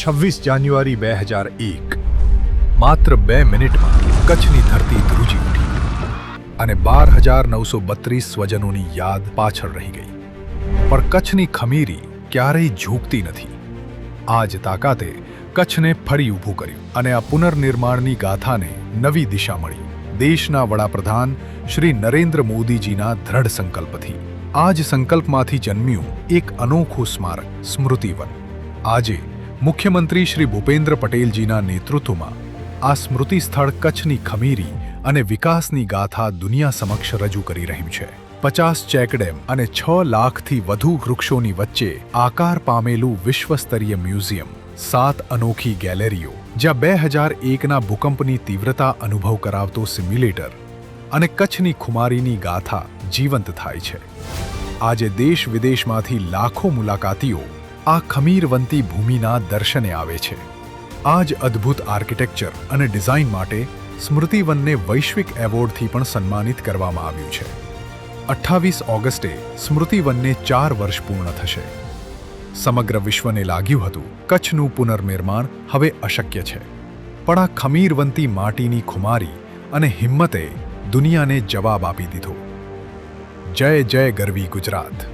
26 જાન્યુઆરી 2001 માત્ર 2 મિનિટમાં કચ્છની ધરતી ધ્રુજી ઉઠી અને 12,932 સ્વજનોની યાદ પાછળ રહી ગઈ. પણ કચ્છની ખમીરી ક્યારેય ઝૂકતી નથી. આ જ તાકાતે કચ્છને ફરી ઊભું કર્યું અને આ પુનર્નિર્માણની ગાથાને નવી દિશા મળી દેશના વડાપ્રધાન શ્રી નરેન્દ્ર મોદીજીના દ્રઢ સંકલ્પથી. આ જ સંકલ્પમાંથી જન્મ્યું એક અનોખું સ્મારક સ્મૃતિવન. આજે મુખ્યમંત્રી શ્રી ભૂપેન્દ્ર પટેલજીના નેતૃત્વમાં આ સ્મૃતિ સ્થળ કચ્છની ખમીરી અને વિકાસની ગાથા દુનિયા સમક્ષ રજૂ કરી રહ્યું છે. 50 ચેકડેમ અને 6 લાખથી વધુ વૃક્ષોની વચ્ચે આકાર પામેલું વિશ્વસ્તરીય મ્યુઝિયમ, 7 અનોખી ગેલેરીઓ, જ્યાં 2001ના ભૂકંપની તીવ્રતા અનુભવ કરાવતો સિમ્યુલેટર અને કચ્છની ખુમારીની ગાથા જીવંત થાય છે. આજે દેશ વિદેશમાંથી લાખો મુલાકાતીઓ આ ખમીરવંતી ભૂમિના દર્શને આવે છે. આ જ અદ્ભુત આર્કિટેક્ચર અને ડિઝાઇન માટે સ્મૃતિવનને વૈશ્વિક એવોર્ડથી પણ સન્માનિત કરવામાં આવ્યું છે. 28 ઓગસ્ટે સ્મૃતિવનને 4 વર્ષ પૂર્ણ થશે. સમગ્ર વિશ્વને લાગ્યું હતું કચ્છનું પુનર્નિર્માણ હવે અશક્ય છે, પણ આ ખમીરવંતી માટીની ખુમારી અને હિંમતે દુનિયાને જવાબ આપી દીધો. જય જય ગરવી ગુજરાત.